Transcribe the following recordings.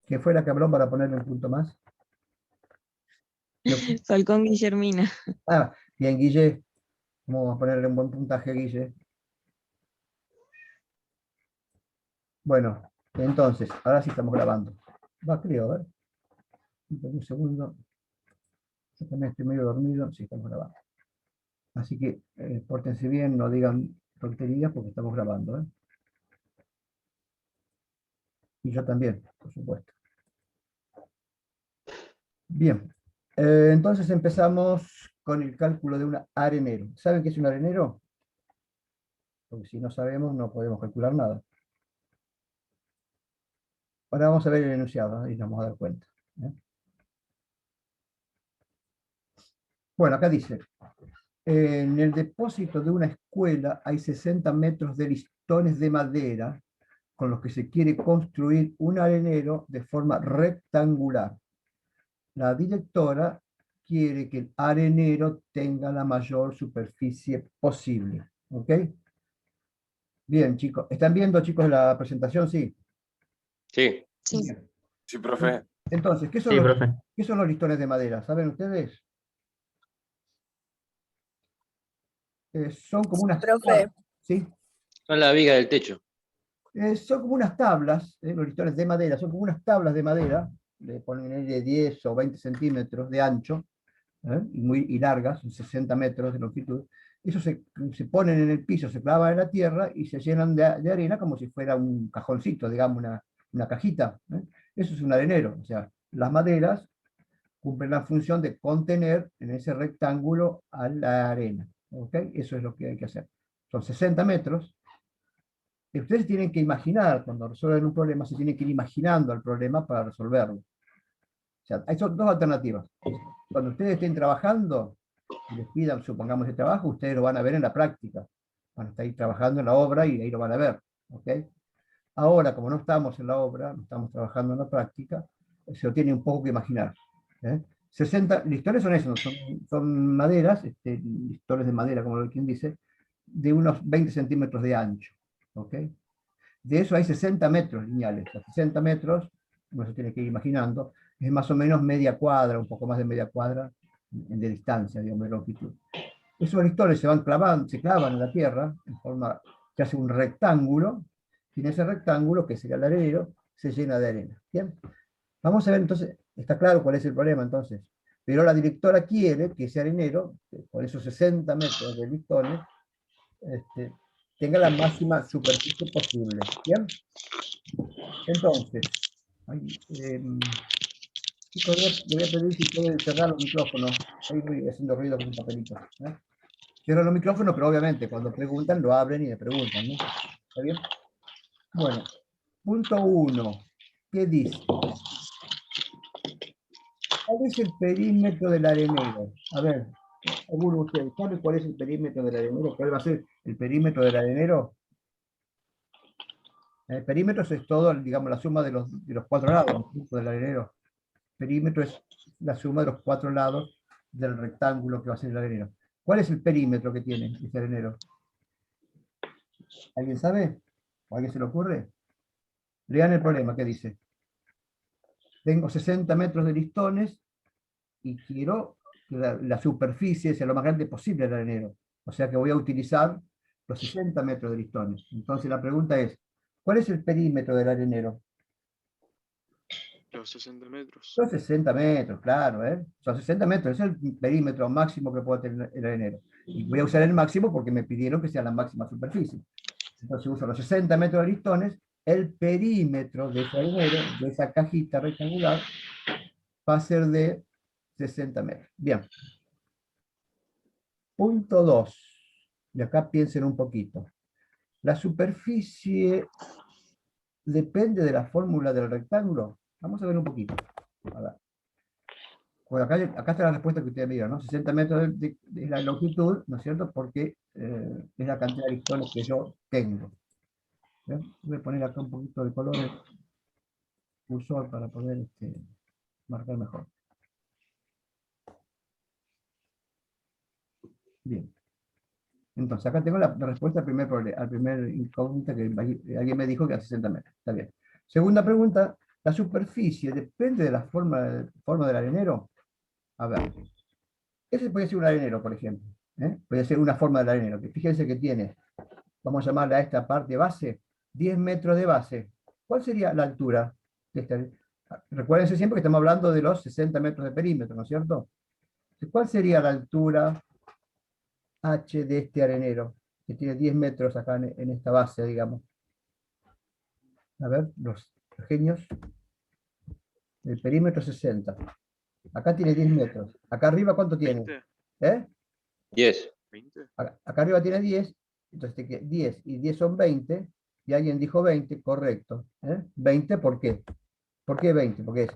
¿Quién fue la que habló para ponerle un punto más? Falcón Guillermina. Ah, bien, Guille. Vamos a ponerle un buen puntaje, Guille. Bueno, entonces, ahora sí estamos grabando. Va, creo, a ver. Un segundo. Yo también estoy medio dormido. Sí, estamos grabando. Así que pórtense bien, no digan tonterías porque estamos grabando, ¿eh? Y yo también, por supuesto. Bien. Entonces empezamos con el cálculo de un arenero. ¿Saben qué es un arenero? Porque si no sabemos, no podemos calcular nada. Ahora vamos a ver el enunciado, ¿eh? Y nos vamos a dar cuenta, ¿eh? Bueno, acá dice, en el depósito de una escuela hay 60 metros de listones de madera con los que se quiere construir un arenero de forma rectangular. La directora quiere que el arenero tenga la mayor superficie posible. ¿Ok? Bien, chicos. ¿Están viendo, chicos, la presentación? Sí. Sí, Sí. Bien. sí, profe. Entonces, Sí, profe. ¿qué son los listones de madera? ¿Saben ustedes? Son como unas Profe. ¿sí? Son la viga del techo. Son como unas tablas, los listones de madera, son como unas tablas de madera, le ponen ahí de 10 o 20 centímetros de ancho, y largas, 60 metros de longitud. Eso se ponen en el piso, se clavan en la tierra y se llenan de arena como si fuera un cajoncito, digamos, una cajita, ¿eh? Eso es un arenero, o sea, las maderas cumplen la función de contener en ese rectángulo a la arena. ¿Ok? Eso es lo que hay que hacer. Son 60 metros. Y ustedes tienen que imaginar, cuando resuelven un problema, se tienen que ir imaginando el problema para resolverlo. O sea, hay dos alternativas. Cuando ustedes estén trabajando y les pidan, supongamos, el trabajo, ustedes lo van a ver en la práctica. Van a estar ahí trabajando en la obra y ahí lo van a ver. ¿Ok? Ahora, como no estamos en la obra, no estamos trabajando en la práctica, se lo tiene un poco que imaginar, ¿eh? 60 listones son eso, son maderas, listones de madera, como quien dice, de unos 20 centímetros de ancho. ¿Ok? De eso hay 60 metros lineales. Los 60 metros, uno se tiene que ir imaginando, es más o menos media cuadra, un poco más de media cuadra de distancia, digamos, de longitud. Esos listones se van clavando, se clavan en la tierra, en forma que hace un rectángulo, y en ese rectángulo, que sería el arenero, se llena de arena. ¿Bien? Vamos a ver entonces, está claro cuál es el problema entonces. Pero la directora quiere que ese arenero, con esos 60 metros de listones, tenga la máxima superficie posible. ¿Bien? Entonces, chicos, le voy a pedir si pueden cerrar los micrófonos. Ahí voy haciendo ruido con un papelito, ¿eh? Cierran los micrófonos, pero obviamente cuando preguntan lo abren y le preguntan, ¿no? ¿Está bien? Bueno, punto 1. ¿Qué dice? ¿Cuál es el perímetro del arenero? A ver, ¿alguno de ustedes sabe cuál es el perímetro del arenero? ¿Cuál va a ser el perímetro del arenero? El perímetro es todo, digamos, la suma de los 4 lados, ¿no? Del arenero. Perímetro es la suma de los 4 lados del rectángulo que va a ser el arenero. ¿Cuál es el perímetro que tiene este arenero? ¿Alguien sabe? ¿O a alguien se le ocurre? Lean el problema, ¿qué dice? Tengo 60 metros de listones y quiero que la superficie sea lo más grande posible del arenero. O sea que voy a utilizar los 60 metros de listones. Entonces la pregunta es, ¿cuál es el perímetro del arenero? Los 60 metros. Son 60 metros, claro, ¿eh? Son 60 metros, es el perímetro máximo que puede tener el arenero. Y voy a usar el máximo porque me pidieron que sea la máxima superficie. Entonces uso los 60 metros de listones, el perímetro de ese arenero, de esa cajita rectangular, va a ser de 60 metros. Bien. Punto 2. Y acá piensen un poquito. La superficie depende de la fórmula del rectángulo. Vamos a ver un poquito. A ver. Pues acá está la respuesta que ustedes me dieron, ¿no? 60 metros de la longitud, ¿no es cierto? Porque es la cantidad de listones que yo tengo. ¿Bien? Voy a poner acá un poquito de color el cursor para poder marcar mejor. Bien. Entonces, acá tengo la respuesta al primer incógnita que alguien me dijo que a 60 metros. Está bien. Segunda pregunta, la superficie depende de la forma del arenero. A ver, ese puede ser un arenero, por ejemplo. Puede ser una forma del arenero. Que fíjense que tiene, vamos a llamarle a esta parte base, 10 metros de base. ¿Cuál sería la altura de este? Recuérdense siempre que estamos hablando de los 60 metros de perímetro, ¿no es cierto? ¿Cuál sería la altura H de este arenero? Que tiene 10 metros acá en esta base, digamos. A ver, los genios. El perímetro 60. Acá tiene 10 metros. Acá arriba, ¿cuánto tiene? 20, ¿Eh? 10. 20. Acá arriba tiene 10. Entonces 10 y 10 son 20. Y alguien dijo 20, correcto. 20, ¿por qué? ¿Por qué 20? Porque es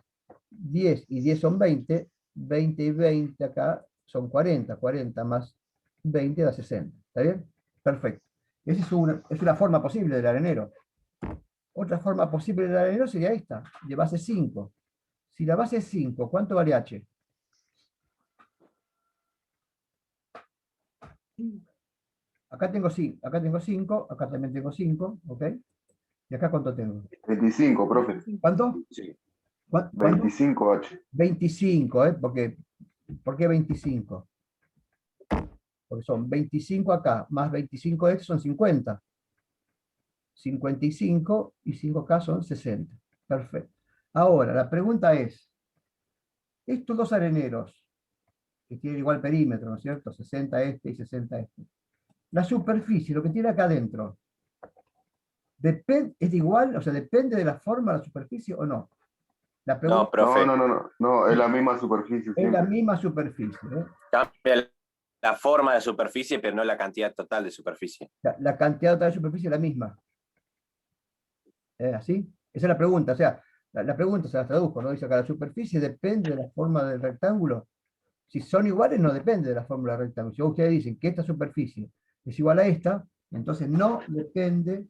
10 y 10 son 20. 20 y 20 acá son 40. 40 más 20 da 60. ¿Está bien? Perfecto. Esa es una forma posible del arenero. Otra forma posible del arenero sería esta, de base 5. Si la base es 5, ¿cuánto vale H? Acá tengo 5, acá también tengo 5, ¿ok? ¿Y acá cuánto tengo? 25, profe. ¿Cuánto? Sí. ¿Cuánto? 25H. 25, ¿eh? ¿Por qué 25? Porque son 25 acá, más 25 estos son 50. 55 y 5 acá son 60. Perfecto. Ahora, la pregunta es, estos dos areneros, que tienen igual perímetro, ¿no es cierto? 60 este y 60 este. La superficie, lo que tiene acá adentro, ¿es igual? O sea, ¿depende de la forma de la superficie o no? La pregunta No, profe. No, es la misma superficie es la siempre. misma superficie. Cambia la forma de superficie, pero no la cantidad total de superficie. La cantidad total de superficie es la misma. ¿Así? Esa es la pregunta. O sea, la pregunta se la traduzco, ¿no? Dice acá, la superficie depende de la forma del rectángulo. Si son iguales, no depende de la forma del rectángulo. Si ustedes dicen que esta superficie es igual a esta, entonces no depende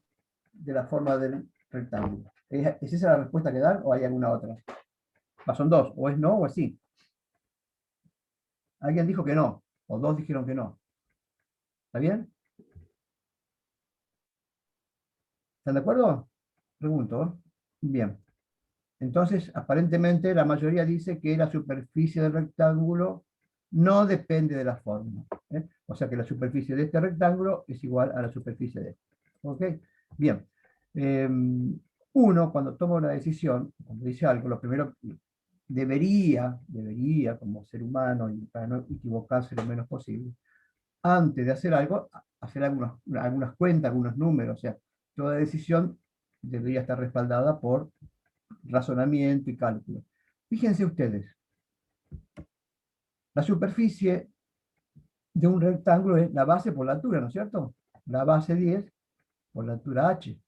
de la forma del rectángulo. ¿Es esa la respuesta que dan o hay alguna otra? Son dos, o es no o es sí. Alguien dijo que no, o dos dijeron que no. ¿Está bien? ¿Están de acuerdo? Pregunto. Bien. Entonces, aparentemente, la mayoría dice que la superficie del rectángulo no depende de la forma. O sea que la superficie de este rectángulo es igual a la superficie de este. ¿Ok? Bien. Uno, cuando toma una decisión, cuando dice algo, lo primero debería, como ser humano, y para no equivocarse lo menos posible, antes de hacer algo, hacer algunas cuentas, algunos números. O sea, toda decisión debería estar respaldada por razonamiento y cálculo. Fíjense ustedes, la superficie de un rectángulo es la base por la altura, ¿no es cierto? La base 10 por la altura h,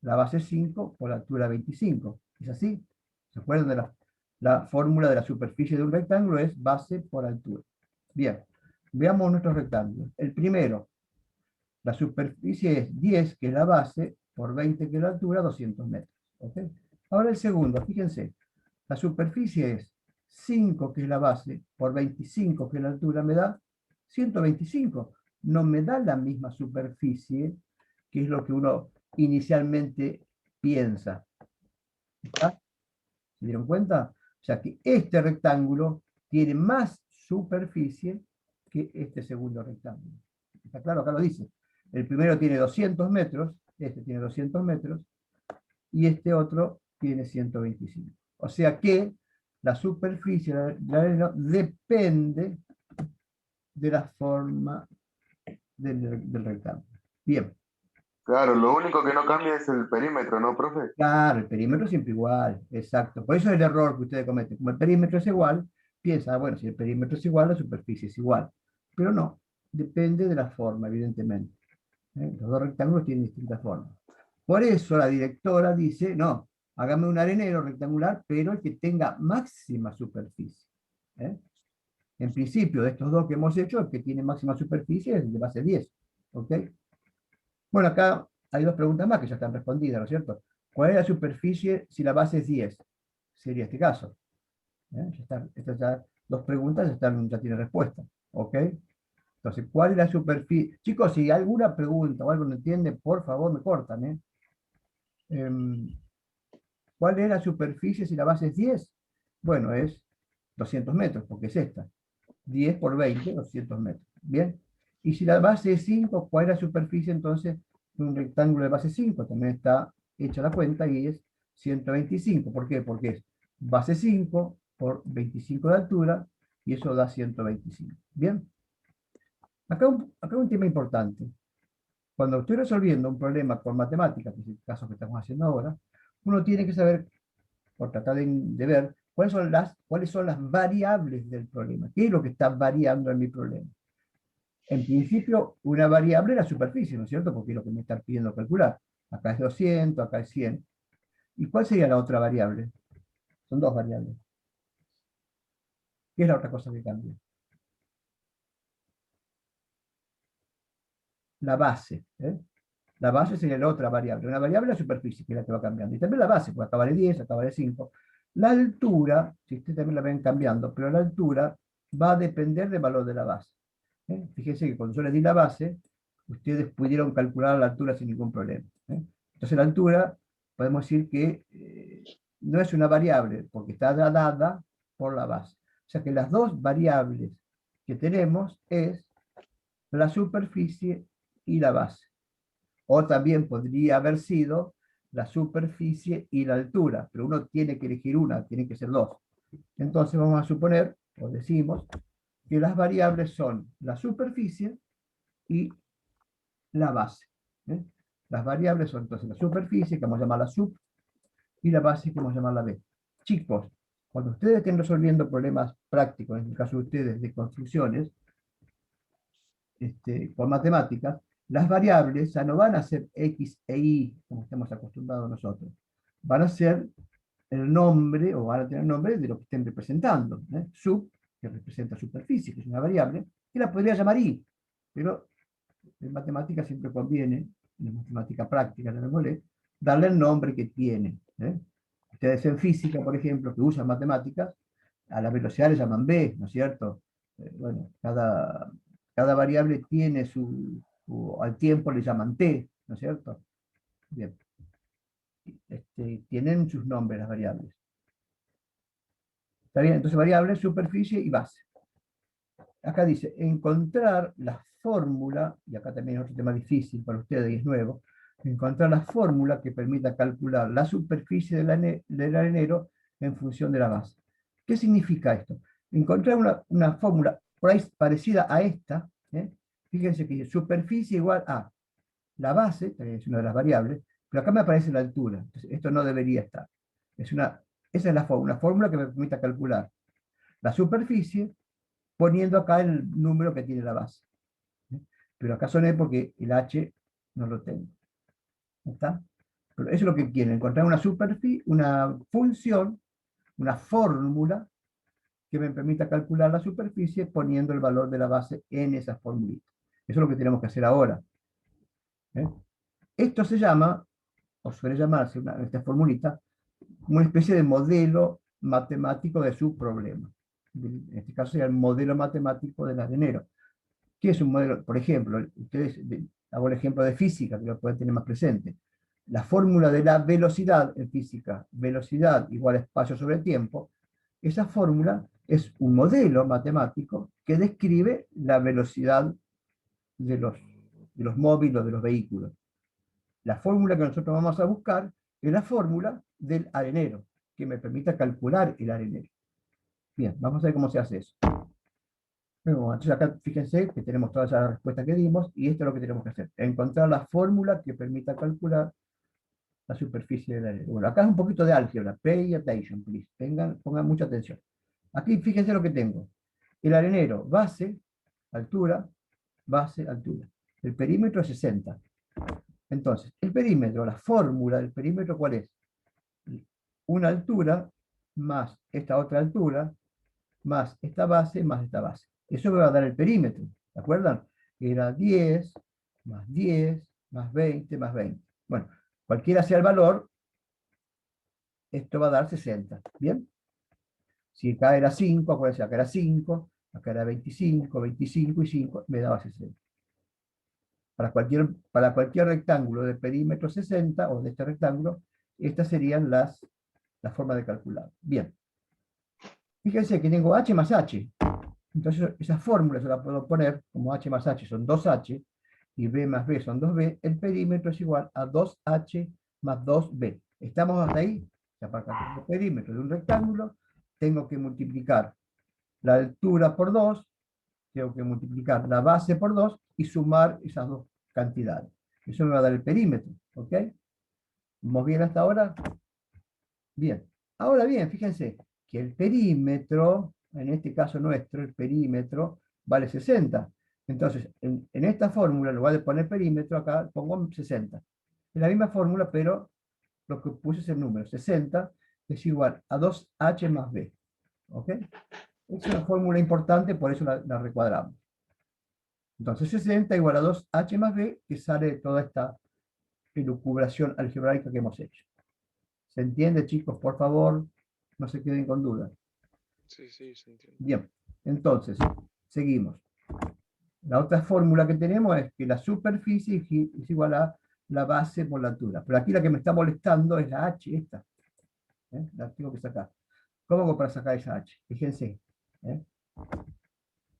la base 5 por la altura 25. ¿Es así? ¿Se acuerdan de la fórmula de la superficie de un rectángulo? Es base por altura. Bien, veamos nuestros rectángulos. El primero, la superficie es 10, que es la base, por 20, que es la altura, 200 metros. ¿Okay? Ahora el segundo, fíjense, la superficie es 5, que es la base, por 25, que es la altura, me da 125. No me da la misma superficie, que es lo que uno inicialmente piensa. ¿Está? ¿Se dieron cuenta? O sea que este rectángulo tiene más superficie que este segundo rectángulo. ¿Está claro? Acá lo dice. El primero tiene 200 metros, este tiene 200 metros, y este otro tiene 125. O sea que la superficie del arenero depende de la forma del rectángulo. Bien. Claro, lo único que no cambia es el perímetro, ¿no, profe? Claro, el perímetro es siempre igual, exacto. Por eso es el error que ustedes cometen. Como el perímetro es igual, piensa, bueno, si el perímetro es igual, la superficie es igual. Pero no, depende de la forma, evidentemente. Los dos rectángulos tienen distintas formas. Por eso la directora dice, no, hágame un arenero rectangular, pero el que tenga máxima superficie. ¿eh? En principio, de estos dos que hemos hecho, el que tiene máxima superficie es el de base 10. ¿Ok? Bueno, acá hay dos preguntas más que ya están respondidas, ¿no es cierto? ¿Cuál es la superficie si la base es 10? Sería este caso. Ya están, estas dos preguntas ya tienen respuesta. ¿Ok? Entonces, ¿cuál es la superficie? Chicos, si hay alguna pregunta o algo no entienden, por favor me cortan. ¿Cuál es la superficie si la base es 10? Bueno, es 200 metros, porque es esta. 10 por 20, 200 metros. Bien. Y si la base es 5, ¿cuál es la superficie entonces de un rectángulo de base 5? También está hecha la cuenta y es 125. ¿Por qué? Porque es base 5 por 25 de altura y eso da 125. Bien. Acá un tema importante. Cuando estoy resolviendo un problema con matemáticas, que es el caso que estamos haciendo ahora, uno tiene que saber, por tratar de ver, cuáles son las variables del problema. ¿Qué es lo que está variando en mi problema? En principio, una variable es la superficie, ¿no es cierto? Porque es lo que me está pidiendo calcular. Acá es 200, acá es 100. ¿Y cuál sería la otra variable? Son dos variables. ¿Qué es la otra cosa que cambia? La base. La base sería la otra variable. Una variable es la superficie, que es la que va cambiando. Y también la base, porque acá vale 10, acá vale 5. La altura, si ustedes también la ven cambiando, pero la altura va a depender del valor de la base. Fíjense que cuando yo les di la base, ustedes pudieron calcular la altura sin ningún problema. Entonces la altura, podemos decir que no es una variable, porque está dada por la base. O sea que las dos variables que tenemos es la superficie y la base. O también podría haber sido la superficie y la altura, pero uno tiene que elegir una, tienen que ser dos. Entonces vamos a suponer, o decimos, que las variables son la superficie y la base. Las variables son entonces la superficie, que vamos a llamar la sub, y la base, que vamos a llamar la b. Chicos, cuando ustedes estén resolviendo problemas prácticos, en el caso de ustedes de construcciones, por matemáticas, las variables ya no van a ser x e y, como estamos acostumbrados nosotros. Van a ser el nombre, o van a tener el nombre de lo que estén representando. Sub, que representa superficie, que es una variable, que la podría llamar y, pero en matemática siempre conviene, en matemática práctica, llamémosle, darle el nombre que tiene. Ustedes en física, por ejemplo, que usan matemáticas, a la velocidad le llaman b, ¿no es cierto? Bueno, cada variable tiene al tiempo le llaman t, ¿no es cierto? Bien. Tienen sus nombres las variables. ¿Está bien? Entonces variable, superficie y base. Acá dice, encontrar la fórmula, y acá también es otro tema difícil para ustedes y es nuevo, encontrar la fórmula que permita calcular la superficie del arenero en función de la base. ¿Qué significa esto? Encontrar una fórmula por ahí parecida a esta, fíjense que superficie igual a la base, que es una de las variables, pero acá me aparece la altura, entonces esto no debería estar. Esa es la fórmula, una fórmula que me permita calcular la superficie poniendo acá el número que tiene la base. Pero acá soné porque el h no lo tengo. ¿Está? Pero eso es lo que quieren, encontrar una función, una fórmula que me permita calcular la superficie poniendo el valor de la base en esa formulita. Eso es lo que tenemos que hacer ahora. Esto se llama, o suele llamarse, esta formulita, una especie de modelo matemático de su problema. En este caso sería el modelo matemático del arenero. ¿Qué es un modelo? Por ejemplo, hago el ejemplo de física, que lo pueden tener más presente. La fórmula de la velocidad en física, velocidad igual a espacio sobre tiempo, esa fórmula es un modelo matemático que describe la velocidad de los móviles o de los vehículos. La fórmula que nosotros vamos a buscar es la fórmula del arenero, que me permita calcular el arenero. Bien, vamos a ver cómo se hace eso. Bueno, entonces acá fíjense que tenemos todas las respuestas que dimos y esto es lo que tenemos que hacer. Encontrar la fórmula que permita calcular la superficie del arenero. Bueno, acá es un poquito de álgebra. Pay attention, please. Pongan mucha atención. Aquí fíjense lo que tengo. El arenero, base, altura, base, altura. El perímetro es 60. Entonces, el perímetro, la fórmula del perímetro, ¿cuál es? Una altura más esta otra altura más esta base más esta base. Eso me va a dar el perímetro, ¿de acuerdo? Era 10 más 10 más 20 más 20. Bueno, cualquiera sea el valor, esto va a dar 60, ¿bien? Si acá era 5, acuérdense, acá era 5, acá era 25, 25 y 5, me daba 60. Para cualquier rectángulo de perímetro 60, o de este rectángulo, estas serían las la forma de calcular. Bien. Fíjense que tengo h más h. Entonces esa fórmula se la puedo poner como h más h son 2h y b más b son 2b. El perímetro es igual a 2h más 2b. ¿Estamos hasta ahí? O sea, para calcular el perímetro de un rectángulo tengo que multiplicar la altura por 2, tengo que multiplicar la base por 2 y sumar esas dos cantidades. Eso me va a dar el perímetro. ¿Ok? ¿Vamos bien hasta ahora? Bien. Ahora bien, fíjense que el perímetro, en este caso nuestro, el perímetro vale 60. Entonces, en esta fórmula, en lugar de poner perímetro, acá pongo 60. Es la misma fórmula, pero lo que puse es el número. 60 es igual a 2h más b. ¿Ok? Es una fórmula importante, por eso la recuadramos. Entonces, 60 igual a 2h más b, que sale de toda esta elucubración algebraica que hemos hecho. ¿Se entiende, chicos? Por favor, no se queden con dudas. Sí, sí, se entiende. Bien, entonces, seguimos. La otra fórmula que tenemos es que la superficie es igual a la base por la altura. Pero aquí la que me está molestando es la h, esta. La tengo que sacar. ¿Cómo hago para sacar esa h? Fíjense.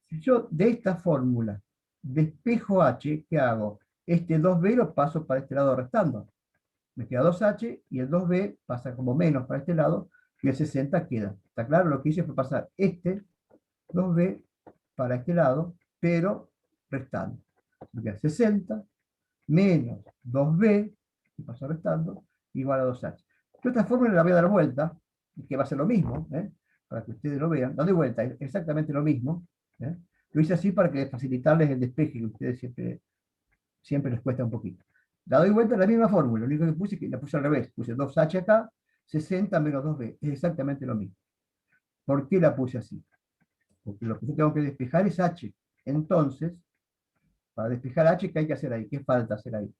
Si yo de esta fórmula despejo h, ¿qué hago? Este 2b lo paso para este lado restando. Me queda 2h y el 2b pasa como menos para este lado y el 60 queda. ¿Está claro? Lo que hice fue pasar este 2b para este lado, pero restando. Me queda 60 menos 2b, que pasó restando, igual a 2h. Yo esta fórmula la voy a dar vuelta, que va a ser lo mismo, para que ustedes lo vean. La doy vuelta, es exactamente lo mismo. Lo hice así para que facilitarles el despeje, que ustedes siempre les cuesta un poquito. La doy vuelta a la misma fórmula, lo único que puse es que la puse al revés. Puse 2h acá, 60 menos 2b. Es exactamente lo mismo. ¿Por qué la puse así? Porque lo que yo tengo que despejar es h. Entonces, para despejar h, ¿qué hay que hacer ahí? ¿Qué falta hacer ahí?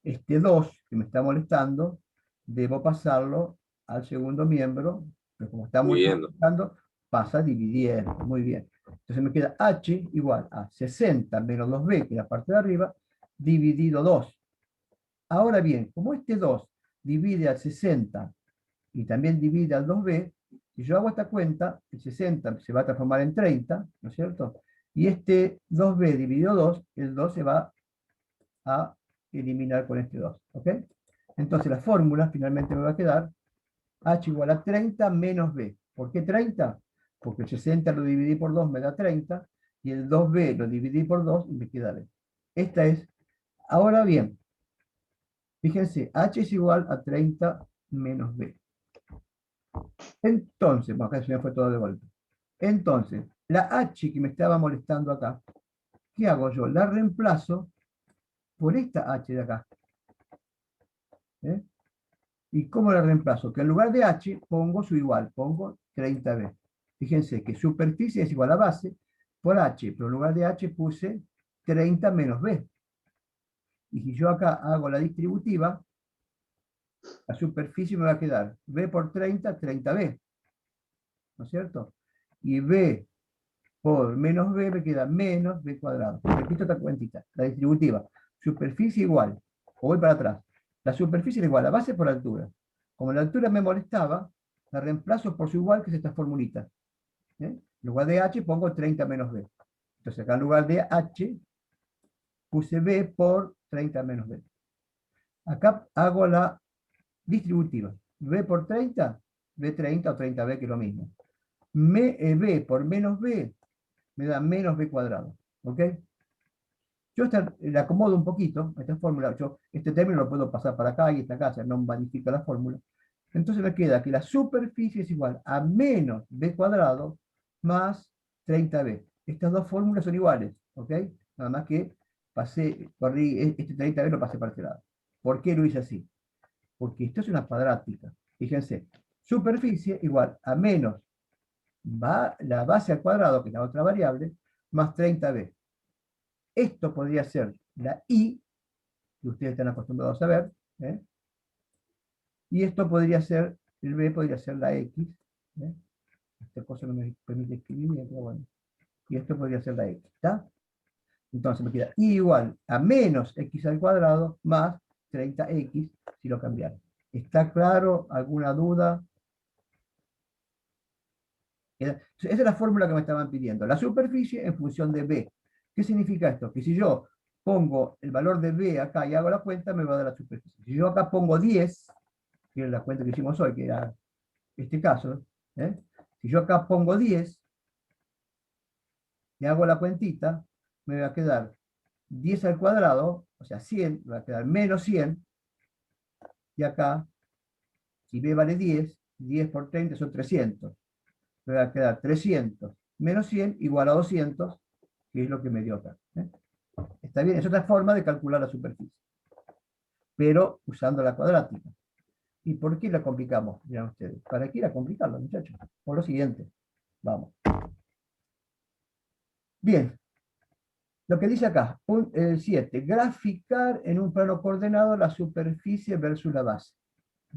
Este 2 que me está molestando, debo pasarlo al segundo miembro, pero como está multiplicando, pasa dividiendo. Muy bien. Entonces me queda h igual a 60 menos 2b, que es la parte de arriba, dividido 2. Ahora bien, como este 2 divide al 60 y también divide al 2b, si yo hago esta cuenta, el 60 se va a transformar en 30, ¿no es cierto? Y este 2b dividido 2, el 2 se va a eliminar con este 2, ¿ok? Entonces la fórmula finalmente me va a quedar h igual a 30 menos b. ¿Por qué 30? Porque el 60 lo dividí por 2 me da 30, y el 2b lo dividí por 2 y me queda b. Esta es, ahora bien, fíjense, h es igual a 30 menos b. Entonces, bueno, acá se me fue todo de golpe. Entonces, la h que me estaba molestando acá, ¿qué hago yo? La reemplazo por esta h de acá. ¿Y cómo la reemplazo? Que en lugar de h pongo su igual, pongo 30b. Fíjense que superficie es igual a base por h, pero en lugar de h puse 30 menos b. Y si yo acá hago la distributiva, la superficie me va a quedar b por 30, 30b. ¿No es cierto? Y b por menos b me queda menos b cuadrado. Repito esta cuentita, la distributiva. Superficie igual, o voy para atrás. La superficie es igual a base por altura. Como la altura me molestaba, la reemplazo por su igual, que es esta formulita. En lugar de h pongo 30 menos b. Entonces acá en lugar de h puse b por 30 menos b. Acá hago la distributiva. b por 30, b 30 o 30b, que es lo mismo. B por menos b me da menos b cuadrado. ¿Ok? Yo le acomodo un poquito, esta fórmula, este término lo puedo pasar para acá y esta acá, o sea, no magnifica la fórmula. Entonces me queda que la superficie es igual a menos b cuadrado más 30b. Estas dos fórmulas son iguales, ¿ok? Nada más que corrí este 30b lo pasé para este lado. ¿Por qué lo hice así? Porque esto es una cuadrática. Fíjense, superficie igual a menos la base al cuadrado, que es la otra variable, más 30b. Esto podría ser la i, que ustedes están acostumbrados a ver, y esto podría ser, el b podría ser la x, esta cosa no me permite escribir bien, pero bueno, y esto podría ser la x, ¿está? Entonces me queda i igual a menos x al cuadrado más 30x, si lo cambiara. ¿Está claro? ¿Alguna duda? Esa es la fórmula que me estaban pidiendo. La superficie en función de B. ¿Qué significa esto? Que si yo pongo el valor de B acá y hago la cuenta, me va a dar la superficie. Si yo acá pongo 10, que es la cuenta que hicimos hoy, que era este caso, ¿eh? Si yo acá pongo 10 y hago la cuentita, me va a quedar 10 al cuadrado, o sea, 100, me va a quedar menos 100, y acá, si B vale 10, 10 por 30 son 300. Me va a quedar 300 menos 100 igual a 200, que es lo que me dio acá. ¿Eh? Está bien, es otra forma de calcular la superficie, pero usando la cuadrática. ¿Y por qué la complicamos? Dirán ustedes. ¿Para qué la complicarla, muchachos? Por lo siguiente. Vamos. Bien. Lo que dice acá, 7. Graficar en un plano coordenado la superficie versus la base.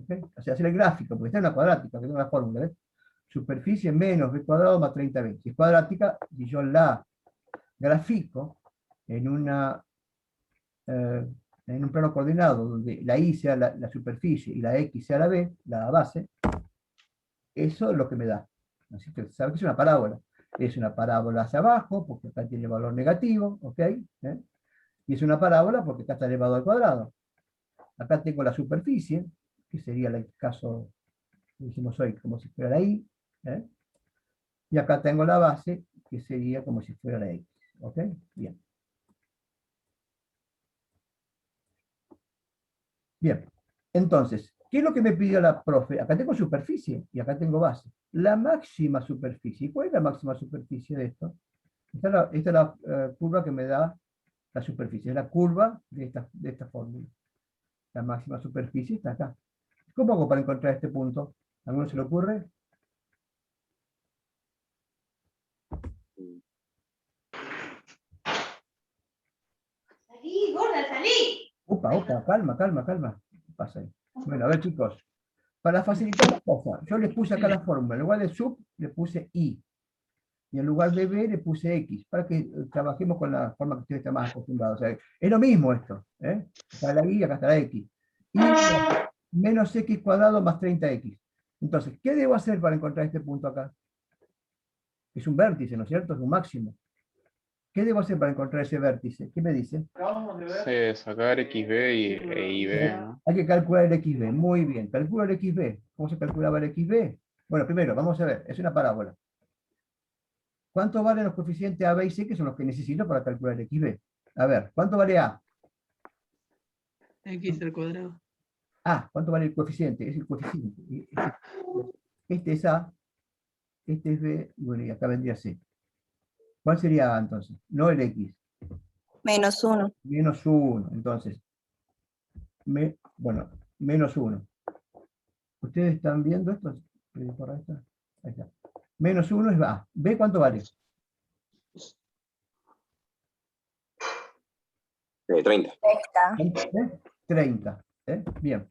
¿Okay? O sea, hacer el gráfico, porque está en la cuadrática, que es una fórmula. ¿Ves? Superficie menos b cuadrado más 30b. Si es cuadrática, y yo la grafico en en un plano coordenado donde la y sea la superficie y la x sea la b, la base, eso es lo que me da. Así que sabe que es una parábola. Es una parábola hacia abajo, porque acá tiene valor negativo, ¿ok? Y es una parábola porque acá está elevado al cuadrado. Acá tengo la superficie, que sería el caso que dijimos hoy, como si fuera la y. Y acá tengo la base, que sería como si fuera la x. ¿Ok? Bien. Bien, entonces, ¿qué es lo que me pidió la profe? Acá tengo superficie y acá tengo base. La máxima superficie. ¿Cuál es la máxima superficie de esto? Esta es la curva que me da la superficie. Es la curva de esta fórmula. La máxima superficie está acá. ¿Cómo hago para encontrar este punto? ¿A alguno se le ocurre? Salí, gorda, salí. Opa, calma. ¿Qué pasa ahí? Bueno, a ver, chicos. Para facilitar la cosa, yo les puse acá la fórmula. En lugar de sub, le puse i. Y en lugar de b, le puse x. Para que trabajemos con la forma que ustedes están más acostumbrados. O sea, es lo mismo esto. Acá está la y, acá está la x. Y menos x cuadrado más 30x. Entonces, ¿qué debo hacer para encontrar este punto acá? Es un vértice, ¿no es cierto? Es un máximo. ¿Qué debo hacer para encontrar ese vértice? ¿Qué me dice? Sí, sacar XB e IB, ¿no? Hay que calcular el XB. Muy bien. Calculo el XB. ¿Cómo se calculaba el XB? Bueno, primero, vamos a ver. Es una parábola. ¿Cuánto valen los coeficientes A, B y C, que son los que necesito para calcular el XB? A ver, ¿cuánto vale A? X al cuadrado. A, ¿cuánto vale el coeficiente? Es el coeficiente. Este es A, este es B, y bueno, y acá vendría C. ¿Cuál sería A entonces? No el X. Menos 1. Menos 1. Entonces, bueno, menos 1. ¿Ustedes están viendo esto? Por ahí está. Ahí está. Menos 1 es A. ¿B cuánto vale? 30. 30. Bien.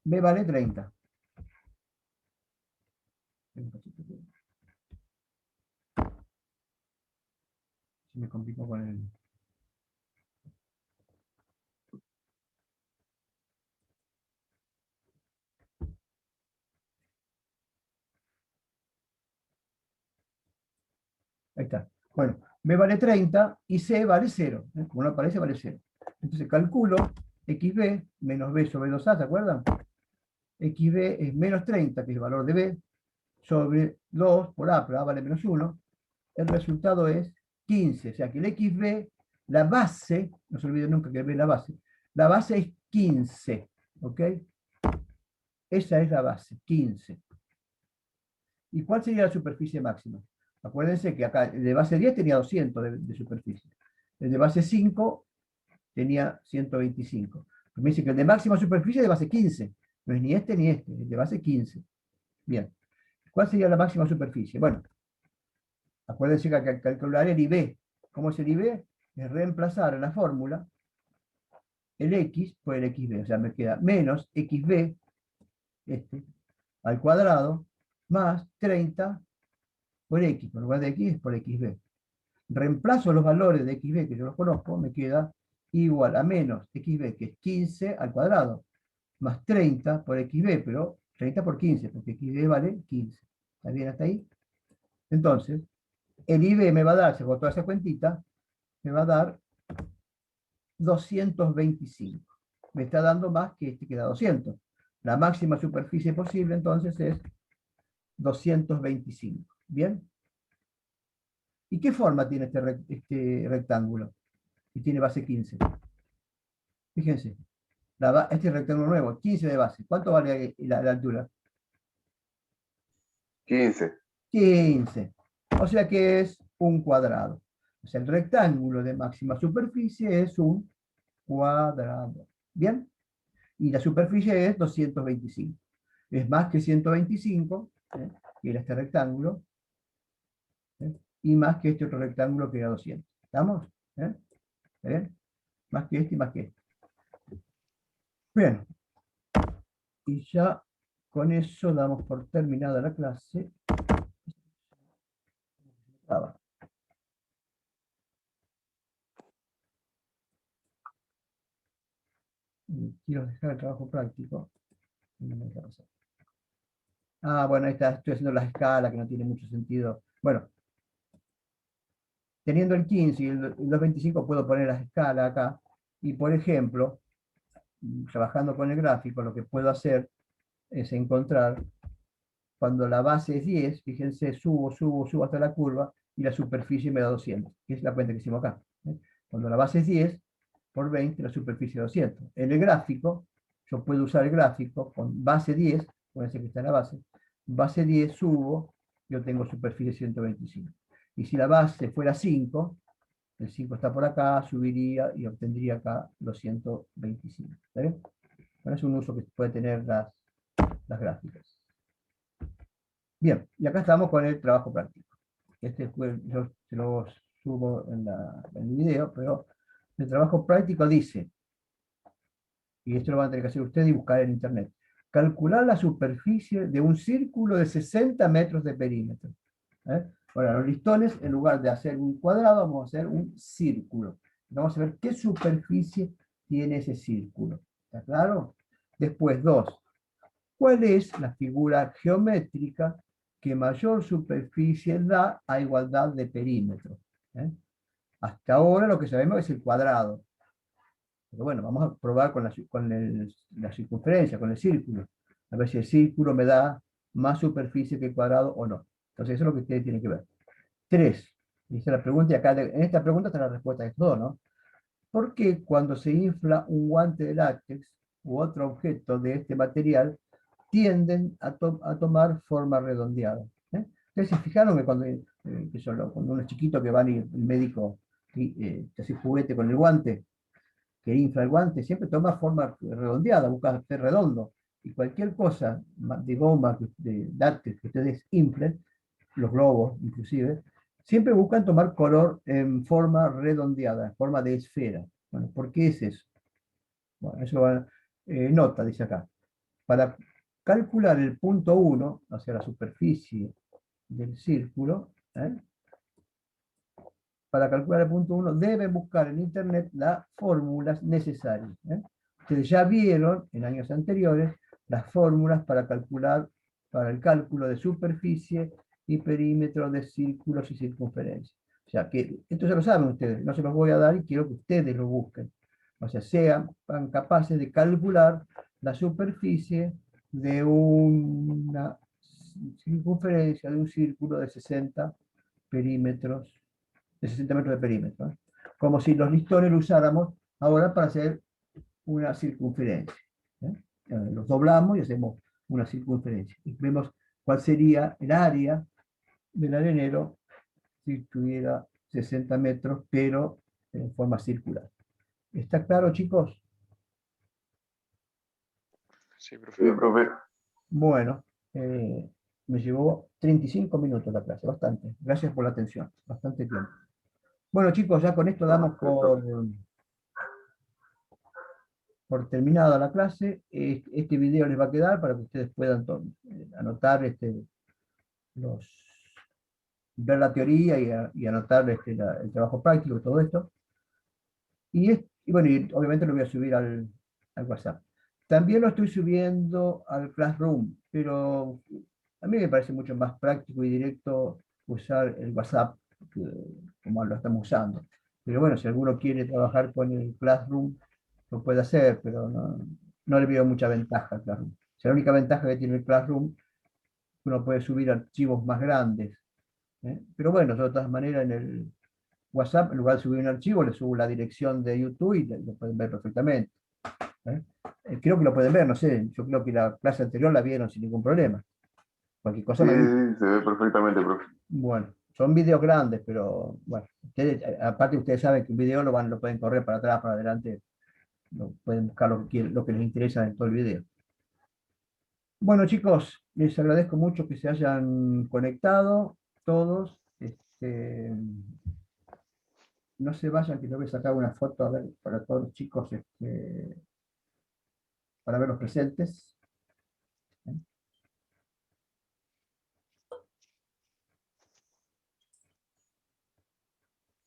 B vale 30. Se me complicó con el... Ahí está. Bueno, B vale 30 y C vale 0. Como no aparece, vale 0. Entonces calculo XB menos B sobre 2A, ¿se acuerdan? XB es menos 30, que es el valor de B, sobre 2 por A, pero A vale menos 1. El resultado es 15. O sea que el XB, la base, no se olviden nunca que B es la base es 15. ¿Ok? Esa es la base, 15. ¿Y cuál sería la superficie máxima? Acuérdense que acá el de base 10 tenía 200 de superficie. El de base 5 tenía 125. Me dice que el de máxima superficie es de base 15. No es ni este ni este, es de base 15. Bien. ¿Cuál sería la máxima superficie? Bueno, acuérdense que hay que calcular el IB. ¿Cómo es el IB? Es reemplazar en la fórmula el X por el XB. O sea, me queda menos XB, al cuadrado, más 30 por X. Por lugar de X es por XB. reemplazo los valores de xb, que yo los conozco, me queda igual a menos xb, que es 15 al cuadrado, más 30 por xb, pero 30 por 15, porque xb vale 15. ¿Está bien hasta ahí? Entonces, el ib me va a dar, se toda esa cuentita, me va a dar 225. Me está dando más que este que da 200. La máxima superficie posible, entonces, es 225. ¿Bien? ¿Y qué forma tiene este rectángulo? Y tiene base 15. Fíjense, este rectángulo nuevo, 15 de base. ¿Cuánto vale la altura? 15. 15. O sea que es un cuadrado. O sea, el rectángulo de máxima superficie es un cuadrado. ¿Bien? Y la superficie es 225. Es más que 125, que era este rectángulo, y más que este otro rectángulo que era 200. ¿Estamos? ¿Bien? Más que este y más que este. Bien. Y ya con eso damos por terminada la clase. Y quiero dejar el trabajo práctico. No me deja pasar. Ah, bueno, ahí está, estoy haciendo la escala que no tiene mucho sentido. Bueno, teniendo el 15 y el 225 puedo poner la escala acá. Y por ejemplo, trabajando con el gráfico, lo que puedo hacer es encontrar cuando la base es 10, fíjense, subo hasta la curva y la superficie me da 200, que es la cuenta que hicimos acá. Cuando la base es 10 por 20, la superficie es 200. En el gráfico, yo puedo usar el gráfico con base 10, acuérdense que está en la base 10 subo, yo tengo superficie 125. Y si la base fuera 5, el 5 está por acá, subiría y obtendría acá los 125. ¿Está bien? Bueno, es un uso que puede tener las gráficas. Bien, y acá estamos con el trabajo práctico. Yo se lo subo en el video, pero el trabajo práctico dice, y esto lo van a tener que hacer ustedes y buscar en internet, calcular la superficie de un círculo de 60 metros de perímetro. Ahora, los listones, en lugar de hacer un cuadrado, vamos a hacer un círculo. Vamos a ver qué superficie tiene ese círculo. ¿Está claro? Después, 2. ¿Cuál es la figura geométrica que mayor superficie da a igualdad de perímetro? Hasta ahora lo que sabemos es el cuadrado. Pero bueno, vamos a probar con la circunferencia, con el círculo. A ver si el círculo me da más superficie que el cuadrado o no. Entonces eso es lo que ustedes tienen que ver. 3. Dice la pregunta, y acá en esta pregunta está la respuesta de todo, ¿no? ¿Por qué cuando se infla un guante de látex u otro objeto de este material tienden a tomar forma redondeada? Ustedes se fijaron que cuando uno es chiquito que va y el médico que hace juguete con el guante, que infla el guante, siempre toma forma redondeada, busca hacer redondo. Y cualquier cosa de goma, de látex que ustedes inflen, los globos inclusive, siempre buscan tomar color en forma redondeada, en forma de esfera. Bueno, ¿por qué es eso? Bueno, eso va, nota, dice acá. Para calcular el punto 1, o sea, la superficie del círculo, para calcular el punto 1, deben buscar en internet las fórmulas necesarias. Ustedes ya vieron en años anteriores las fórmulas para el cálculo de superficie y perímetro de círculos y circunferencias. O sea, que esto ya lo saben ustedes, no se los voy a dar y quiero que ustedes lo busquen. O sea, sean capaces de calcular la superficie de una circunferencia de un círculo de 60 perímetros, de 60 metros de perímetro. Como si los listones lo usáramos ahora para hacer una circunferencia. Los doblamos y hacemos una circunferencia. Y vemos cuál sería el área del arenero si tuviera 60 metros, pero en forma circular. ¿Está claro, chicos? Sí, Sí, profe. profe. Bueno, me llevó 35 minutos la clase, bastante. Gracias por la atención, bastante tiempo. Bueno, chicos, ya con esto damos por terminada la clase. Este video les va a quedar para que ustedes puedan anotar los ver la teoría y anotar el trabajo práctico y todo esto. Y bueno, y obviamente lo voy a subir al WhatsApp. También lo estoy subiendo al Classroom, pero a mí me parece mucho más práctico y directo usar el WhatsApp como lo estamos usando. Pero bueno, si alguno quiere trabajar con el Classroom, lo puede hacer, pero no le veo mucha ventaja al Classroom. O sea, la única ventaja que tiene el Classroom, uno puede subir archivos más grandes. Pero bueno, de todas maneras en el WhatsApp, en lugar de subir un archivo, le subo la dirección de YouTube y lo pueden ver perfectamente. Creo que lo pueden ver, no sé, yo creo que la clase anterior la vieron sin ningún problema. Cualquier cosa Sí, me avisa. sí, se ve perfectamente, profe. Bueno, son videos grandes, pero bueno, aparte ustedes saben que un video lo pueden correr para atrás, para adelante, pueden buscar lo que quieren, lo que les interesa en todo el video. Bueno, chicos, les agradezco mucho que se hayan conectado todos. No se vayan, que yo voy a sacar una foto a ver, para todos los chicos, para ver los presentes.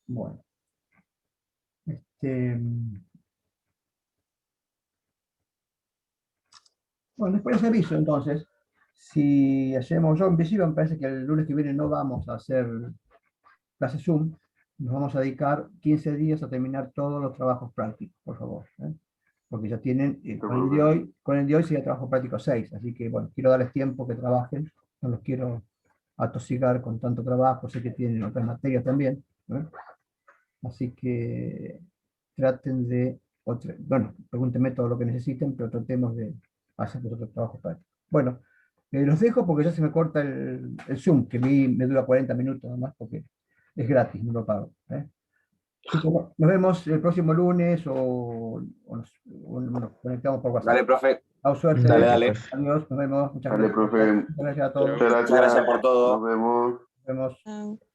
Bueno. Bueno, después les aviso entonces, si hacemos, yo en principio me parece que el lunes que viene no vamos a hacer clase Zoom, nos vamos a dedicar 15 días a terminar todos los trabajos prácticos, por favor. Porque ya tienen, con el de hoy sería trabajo práctico 6, así que bueno, quiero darles tiempo que trabajen, no los quiero atosigar con tanto trabajo, sé que tienen otras materias también, así que traten de, bueno, pregúntenme todo lo que necesiten, pero tratemos de hacer los otros trabajos prácticos. Bueno, los dejo porque ya se me corta el Zoom, que a mí me dura 40 minutos nada más porque es gratis, no lo pago. Chicos, nos vemos el próximo lunes o nos conectamos por WhatsApp. Dale, profe. A suerte. Dale, dale. Adiós, nos vemos. Muchas Dale, gracias. profe. Muchas gracias a todos. Muchas Muchas gracias por todo. Nos vemos. Nos vemos. Chao.